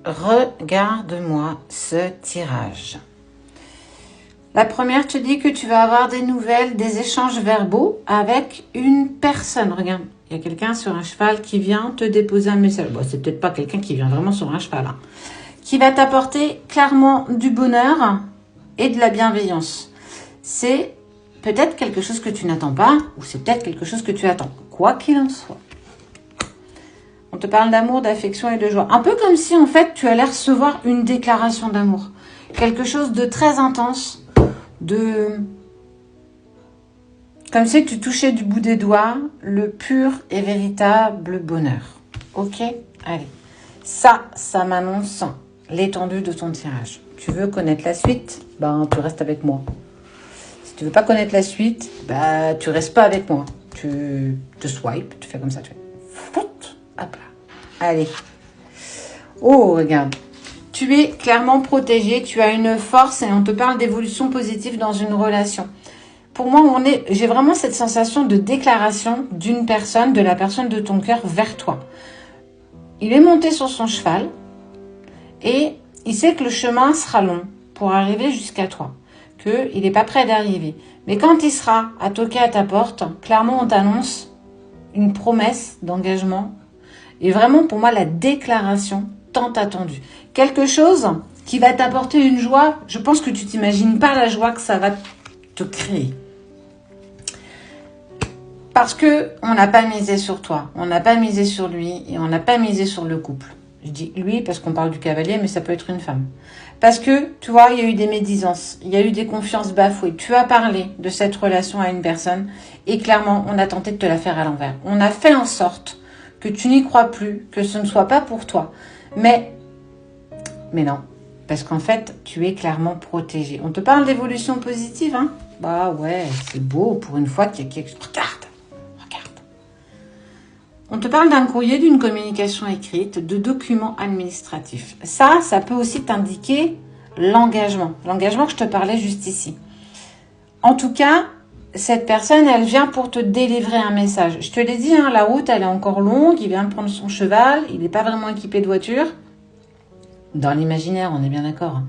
regarde-moi ce tirage. La première te dit que tu vas avoir des nouvelles, des échanges verbaux avec une personne. Regarde, il y a quelqu'un sur un cheval qui vient te déposer un message. Bon, c'est peut-être pas quelqu'un qui vient vraiment sur un cheval, hein. Qui va t'apporter clairement du bonheur et de la bienveillance. C'est peut-être quelque chose que tu n'attends pas ou c'est peut-être quelque chose que tu attends. Quoi qu'il en soit. On te parle d'amour, d'affection et de joie. Un peu comme si, en fait, tu allais recevoir une déclaration d'amour. Quelque chose de très intense, comme si tu touchais du bout des doigts le pur et véritable bonheur. Ok ? Allez. Ça m'annonce l'étendue de ton tirage. Tu veux connaître la suite ? Ben, tu restes avec moi. Si tu veux pas connaître la suite, ben, tu restes pas avec moi. Tu te swipes, tu fais comme ça, tu fais... Hop là. Allez. Oh, regarde. Tu es clairement protégé, tu as une force et on te parle d'évolution positive dans une relation. Pour moi, j'ai vraiment cette sensation de déclaration d'une personne, de la personne de ton cœur vers toi. Il est monté sur son cheval et il sait que le chemin sera long pour arriver jusqu'à toi, qu'il n'est pas prêt d'arriver. Mais quand il sera à toquer à ta porte, clairement on t'annonce une promesse d'engagement et vraiment pour moi la déclaration tant attendue. Quelque chose qui va t'apporter une joie, je pense que tu t'imagines pas la joie que ça va te créer. Parce que on n'a pas misé sur toi, on n'a pas misé sur lui et on n'a pas misé sur le couple. Je dis lui parce qu'on parle du cavalier, mais ça peut être une femme. Parce que, tu vois, il y a eu des médisances, il y a eu des confiances bafouées. Tu as parlé de cette relation à une personne et clairement, on a tenté de te la faire à l'envers. On a fait en sorte que tu n'y crois plus, que ce ne soit pas pour toi. Mais non, parce qu'en fait, tu es clairement protégé. On te parle d'évolution positive, hein ? Bah ouais, c'est beau pour une fois qu'il y a quelque chose. Regarde. On te parle d'un courrier, d'une communication écrite, de documents administratifs. Ça peut aussi t'indiquer l'engagement. L'engagement que je te parlais juste ici. En tout cas, cette personne, elle vient pour te délivrer un message. Je te l'ai dit, hein, la route, elle est encore longue. Il vient prendre son cheval. Il n'est pas vraiment équipé de voiture. Dans l'imaginaire, on est bien d'accord.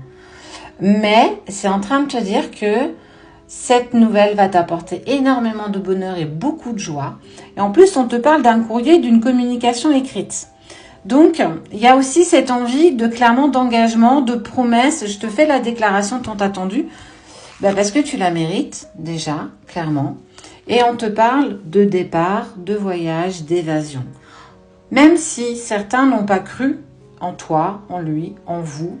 Mais c'est en train de te dire que cette nouvelle va t'apporter énormément de bonheur et beaucoup de joie. Et en plus, on te parle d'un courrier, d'une communication écrite. Donc, il y a aussi cette envie de clairement d'engagement, de promesse. Je te fais la déclaration tant attendue. Parce que tu la mérites déjà, clairement. Et on te parle de départ, de voyage, d'évasion. Même si certains n'ont pas cru en toi, en lui, en vous,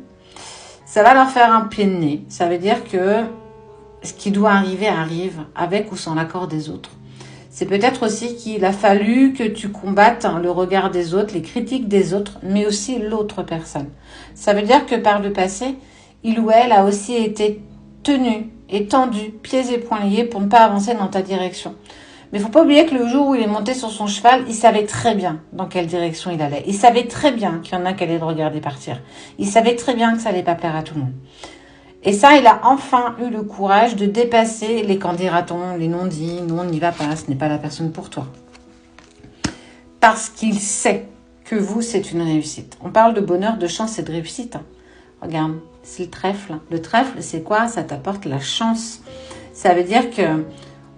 ça va leur faire un pied de nez. Ça veut dire que ce qui doit arriver arrive avec ou sans l'accord des autres. C'est peut-être aussi qu'il a fallu que tu combattes le regard des autres, les critiques des autres, mais aussi l'autre personne. Ça veut dire que par le passé, il ou elle a aussi été tenu et tendu, pieds et poings liés pour ne pas avancer dans ta direction. Mais il ne faut pas oublier que le jour où il est monté sur son cheval, il savait très bien dans quelle direction il allait. Il savait très bien qu'il y en a qui allaient le regarder partir. Il savait très bien que ça n'allait pas plaire à tout le monde. Et ça, il a enfin eu le courage de dépasser les qu'en dira-t-on, les non-dits, non, on n'y va pas, ce n'est pas la personne pour toi. Parce qu'il sait que vous, c'est une réussite. On parle de bonheur, de chance et de réussite. Hein. Regarde, c'est le trèfle. Le trèfle, c'est quoi ? Ça t'apporte la chance. Ça veut dire que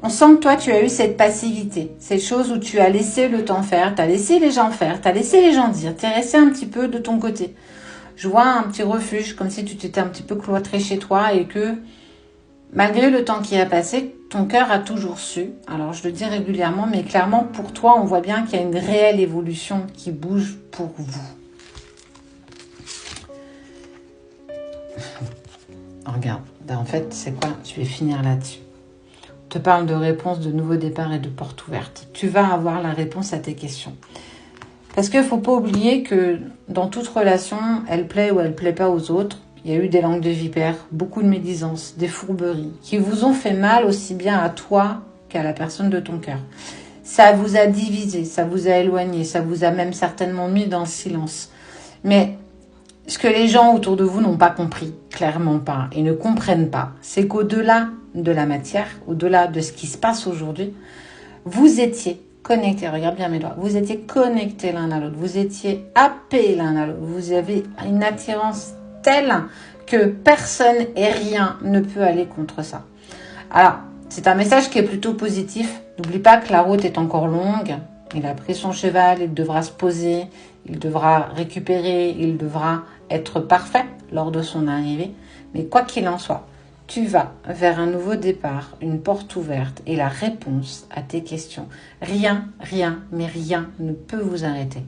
on sent que toi, tu as eu cette passivité. Cette chose où tu as laissé le temps faire, tu as laissé les gens faire, tu as laissé les gens dire, tu es resté un petit peu de ton côté. Je vois un petit refuge, comme si tu t'étais un petit peu cloîtré chez toi et que, malgré le temps qui a passé, ton cœur a toujours su. Alors, je le dis régulièrement, mais clairement, pour toi, on voit bien qu'il y a une réelle évolution qui bouge pour vous. Regarde, en fait, c'est quoi ? Je vais finir là-dessus. On te parle de réponse, de nouveau départ et de porte ouverte. Tu vas avoir la réponse à tes questions. Parce qu'il ne faut pas oublier que dans toute relation, elle plaît ou elle ne plaît pas aux autres. Il y a eu des langues de vipère, beaucoup de médisances, des fourberies qui vous ont fait mal aussi bien à toi qu'à la personne de ton cœur. Ça vous a divisé, ça vous a éloigné, ça vous a même certainement mis dans le silence. Mais ce que les gens autour de vous n'ont pas compris, clairement pas, et ne comprennent pas, c'est qu'au-delà de la matière, au-delà de ce qui se passe aujourd'hui, vous étiez connectés. Regarde bien mes doigts. Vous étiez connectés l'un à l'autre. Vous étiez happés l'un à l'autre. Vous avez une attirance telle que personne et rien ne peut aller contre ça. Alors, c'est un message qui est plutôt positif. N'oublie pas que la route est encore longue. Il a pris son cheval, il devra se poser, il devra récupérer, il devra être parfait lors de son arrivée. Mais quoi qu'il en soit, tu vas vers un nouveau départ, une porte ouverte et la réponse à tes questions. Rien, mais rien ne peut vous arrêter.